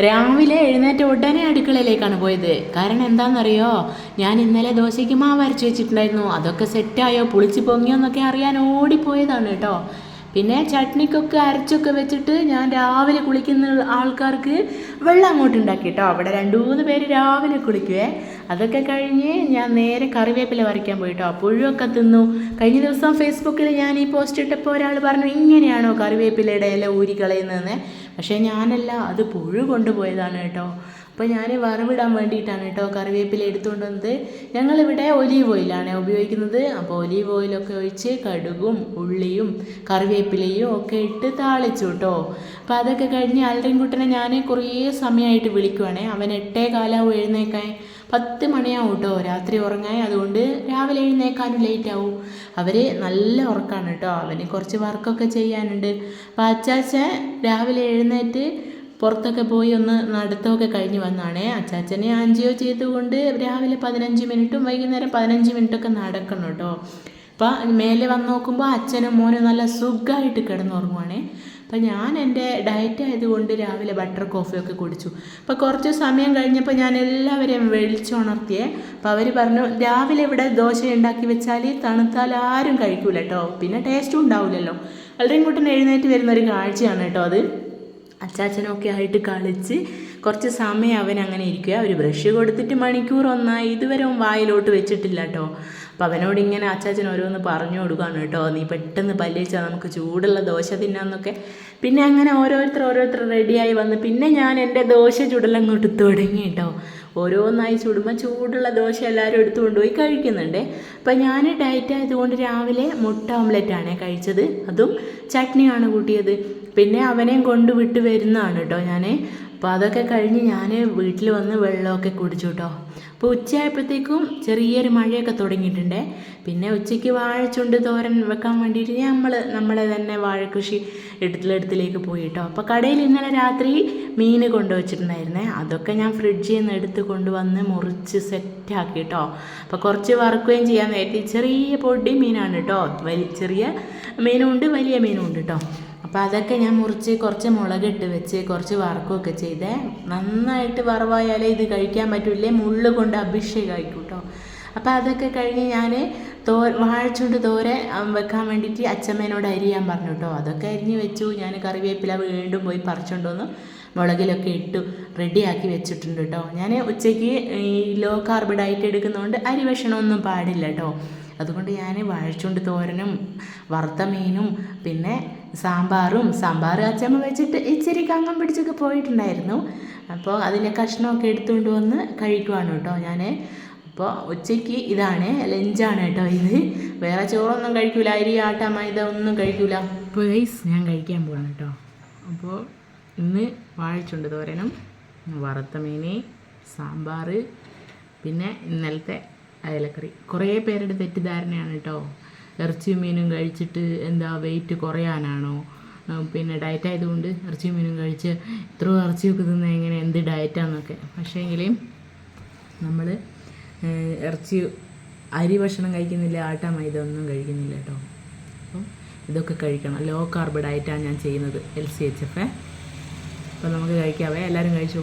രാവിലെ എഴുന്നേറ്റ ഉടനെ അടുക്കളയിലേക്കാണ് പോയത്. കാരണം എന്താണെന്നറിയോ, ഞാൻ ഇന്നലെ ദോശയ്ക്ക് മാവ് അരച്ച് വെച്ചിട്ടുണ്ടായിരുന്നു. അതൊക്കെ സെറ്റായോ പുളിച്ച് പൊങ്ങിയോ എന്നൊക്കെ അറിയാൻ ഓടിപ്പോയതാണ് കേട്ടോ. പിന്നെ ചട്നിക്കൊക്കെ അരച്ചൊക്കെ വെച്ചിട്ട് ഞാൻ രാവിലെ കുളിക്കുന്ന ആൾക്കാർക്ക് വെള്ളം അങ്ങോട്ട് ഉണ്ടാക്കി കേട്ടോ. അവിടെ 2-3 പേര് രാവിലെ കുളിക്കുവേ. അതൊക്കെ കഴിഞ്ഞ് ഞാൻ നേരെ കറിവേപ്പില പറിക്കാൻ പോയിട്ടോ. പുഴുവൊക്കെ തിന്നു. കഴിഞ്ഞ ദിവസം ഫേസ്ബുക്കിൽ ഞാൻ ഈ പോസ്റ്റ് ഇട്ടപ്പോൾ ഒരാൾ പറഞ്ഞു, ഇങ്ങനെയാണോ കറിവേപ്പിലയുടെ ഇല ഊരി കളയുന്നതെന്ന്. പക്ഷേ ഞാനല്ല, അത് പുഴു കൊണ്ടുപോയതാണ് കേട്ടോ. അപ്പോൾ ഞാൻ വറവിടാൻ വേണ്ടിയിട്ടാണ് കേട്ടോ കറിവേപ്പില എടുത്തുകൊണ്ട് വന്നത്. ഞങ്ങളിവിടെ ഒലീവ് ഓയിലാണ് ഉപയോഗിക്കുന്നത്. അപ്പോൾ ഒലീവ് ഓയിലൊക്കെ ഒഴിച്ച് കടുകും ഉള്ളിയും കറിവേപ്പിലയും ഒക്കെ ഇട്ട് താളിച്ചു കേട്ടോ. അപ്പോൾ അതൊക്കെ കഴിഞ്ഞ് അൽറിൻകുട്ടനെ ഞാൻ കുറേ സമയമായിട്ട് വിളിക്കുവാണേ. അവൻ 8:15 എഴുന്നേക്കാൻ, 10 മണിയാവും കേട്ടോ രാത്രി ഉറങ്ങാൻ. അതുകൊണ്ട് രാവിലെ എഴുന്നേക്കാനും ലേറ്റ് ആവും. അവർ നല്ല ഉറക്കമാണ് കേട്ടോ. അവന് കുറച്ച് വർക്കൊക്കെ ചെയ്യാനുണ്ട്. അപ്പോൾ അച്ചാച്ചൻ രാവിലെ എഴുന്നേറ്റ് പുറത്തൊക്കെ പോയി ഒന്ന് നടത്തമൊക്കെ കഴിഞ്ഞ് വന്നാണേ. അച്ചാച്ചനെ ആൻജിയോ ചെയ്തുകൊണ്ട് രാവിലെ 15 മിനിറ്റും വൈകുന്നേരം 15 മിനിറ്റൊക്കെ നടക്കണം കേട്ടോ. അപ്പം മേലെ വന്ന് നോക്കുമ്പോൾ അച്ഛനും മോനും നല്ല സുഖമായിട്ട് കിടന്നുറങ്ങുവാണേ. അപ്പം ഞാൻ എൻ്റെ ഡയറ്റ് ആയതുകൊണ്ട് രാവിലെ ബട്ടർ കോഫിയൊക്കെ കുടിച്ചു. അപ്പോൾ കുറച്ച് സമയം കഴിഞ്ഞപ്പോൾ ഞാൻ എല്ലാവരെയും വിളിച്ചുണർത്തിയേ. അപ്പോൾ അവർ പറഞ്ഞു, രാവിലെ ഇവിടെ ദോശ ഉണ്ടാക്കി വെച്ചാൽ തണുത്താൽ ആരും കഴിക്കൂല കേട്ടോ, പിന്നെ ടേസ്റ്റും ഉണ്ടാവില്ലല്ലോ. അൽറിൻകുട്ടൻ എഴുന്നേറ്റ് വരുന്നൊരു കാഴ്ചയാണ് കേട്ടോ അത്. അച്ചാച്ചനൊക്കെ ആയിട്ട് കളിച്ച് കുറച്ച് സമയം അവൻ അങ്ങനെ ഇരിക്കുക. ഒരു ബ്രഷ് കൊടുത്തിട്ട് മണിക്കൂറൊന്നായി, ഇതുവരെ വായിലോട്ട് വെച്ചിട്ടില്ല കേട്ടോ. അപ്പോൾ അവനോട് ഇങ്ങനെ അച്ചാച്ചൻ ഓരോന്ന് പറഞ്ഞു കൊടുക്കുകയാണ് കേട്ടോ, നീ പെട്ടെന്ന് പല്ലിച്ചാൽ നമുക്ക് ചൂടുള്ള ദോശ തിന്നാന്നൊക്കെ. പിന്നെ അങ്ങനെ ഓരോരുത്തർ റെഡിയായി വന്ന് പിന്നെ ഞാൻ എൻ്റെ ദോശ ചുടലങ്ങോട്ട് തുടങ്ങി കേട്ടോ. ഓരോന്നായി ചുടുമ്പോൾ ചൂടുള്ള ദോശ എല്ലാവരും എടുത്തു കൊണ്ടുപോയി കഴിക്കുന്നുണ്ട്. അപ്പം ഞാൻ ഡയറ്റ് ആയതുകൊണ്ട് രാവിലെ മുട്ട ഓംലെറ്റാണ് കഴിച്ചത്, അതും ചട്നിയാണ് കൂട്ടിയത്. പിന്നെ അവനെയും കൊണ്ട് വിട്ട് വരുന്നതാണ് കേട്ടോ ഞാൻ. അപ്പോൾ അതൊക്കെ കഴിഞ്ഞ് ഞാൻ വീട്ടിൽ വന്ന് വെള്ളമൊക്കെ കുടിച്ചു കേട്ടോ. അപ്പോൾ ഉച്ചയായപ്പോഴത്തേക്കും ചെറിയൊരു മഴയൊക്കെ തുടങ്ങിയിട്ടുണ്ട്. പിന്നെ ഉച്ചയ്ക്ക് വാഴച്ചുണ്ട് തോരൻ വെക്കാൻ വേണ്ടിയിട്ട് നമ്മളെ തന്നെ വാഴക്കൃഷി എടുത്തിലേക്ക് പോയി കേട്ടോ. അപ്പോൾ കടയിൽ ഇന്നലെ രാത്രി മീൻ കൊണ്ടുവച്ചിട്ടുണ്ടായിരുന്നേ. അതൊക്കെ ഞാൻ ഫ്രിഡ്ജിൽ നിന്ന് എടുത്ത് കൊണ്ടുവന്ന് മുറിച്ച് സെറ്റാക്കി കേട്ടോ. അപ്പോൾ കുറച്ച് വറുക്കുകയും ചെയ്യാൻ നേരത്തെ ചെറിയ പൊടി മീനാണ് കേട്ടോ. ചെറിയ മീനുണ്ട് വലിയ മീനുണ്ട് കേട്ടോ. അപ്പോൾ അതൊക്കെ ഞാൻ മുറിച്ച് കുറച്ച് മുളകിട്ട് വെച്ച് കുറച്ച് വറക്കുകയൊക്കെ ചെയ്തേ. നന്നായിട്ട് വറവായാലേ ഇത് കഴിക്കാൻ പറ്റില്ലേ, മുള്ള് കൊണ്ട് അഭിഷേകമായിരിക്കും കേട്ടോ. അപ്പോൾ അതൊക്കെ കഴിഞ്ഞ് ഞാൻ വാഴച്ചുണ്ട് തോരൻ വെക്കാൻ വേണ്ടിയിട്ട് അച്ചമ്മേനോട് അരിയാൻ പറഞ്ഞു കേട്ടോ. അതൊക്കെ അരിഞ്ഞ് വെച്ചു. ഞാൻ കറിവേപ്പില വീണ്ടും പോയി പറിച്ചുകൊണ്ട് വന്നു, മുളകിലൊക്കെ ഇട്ടു റെഡിയാക്കി വെച്ചിട്ടുണ്ട് കേട്ടോ. ഞാൻ ഉച്ചയ്ക്ക് ഈ ലോ കാർബ് ഡയറ്റ് എടുക്കുന്നതുകൊണ്ട് അരി ഭക്ഷണമൊന്നും പാടില്ല കേട്ടോ. അതുകൊണ്ട് ഞാൻ വാഴച്ചുണ്ട് തോരനും വറുത്ത മീനും പിന്നെ സാമ്പാർ അച്ചമ്മ വെച്ചിട്ട് ഇച്ചിരി കങ്ങം പിടിച്ചൊക്കെ പോയിട്ടുണ്ടായിരുന്നു. അപ്പോൾ അതിൻ്റെ കഷ്ണമൊക്കെ എടുത്തുകൊണ്ട് വന്ന് കഴിക്കുവാണ് കേട്ടോ ഞാൻ. അപ്പോൾ ഉച്ചയ്ക്ക് ഇതാണ് ലഞ്ചാണ് കേട്ടോ ഇത്. വേറെ ചോറൊന്നും കഴിക്കൂല, അരി ആട്ട മൈദ ഒന്നും കഴിക്കൂല. അപ്പോൾ ഞാൻ കഴിക്കാൻ പോവാണ് കേട്ടോ. അപ്പോൾ ഇന്ന് വാഴച്ചുണ്ട് തോരനും വറുത്ത മീൻ, സാമ്പാർ, പിന്നെ ഇന്നലത്തെ അയലക്കറി. കുറേ പേരുടെ തെറ്റിദ്ധാരണയാണ് കേട്ടോ, ഇറച്ചിയും മീനും കഴിച്ചിട്ട് എന്താ വെയിറ്റ് കുറയാനാണോ, പിന്നെ ഡയറ്റ് ആയതുകൊണ്ട് ഇറച്ചിയും മീനും കഴിച്ച് ഇത്രയും ഇറച്ചിയൊക്കെ തിന്നാൽ എങ്ങനെ, എന്ത് ഡയറ്റാന്നൊക്കെ. പക്ഷേങ്കിൽ നമ്മൾ അരി ഭക്ഷണം കഴിക്കുന്നില്ല, ആട്ട മൈദ ഒന്നും കഴിക്കുന്നില്ല കേട്ടോ. അപ്പം ഇതൊക്കെ കഴിക്കണം. ലോ കാർബ് ഡയറ്റാണ് ഞാൻ ചെയ്യുന്നത്, LCHF. അപ്പോൾ നമുക്ക് കഴിക്കാവേ, എല്ലാവരും കഴിച്ചു.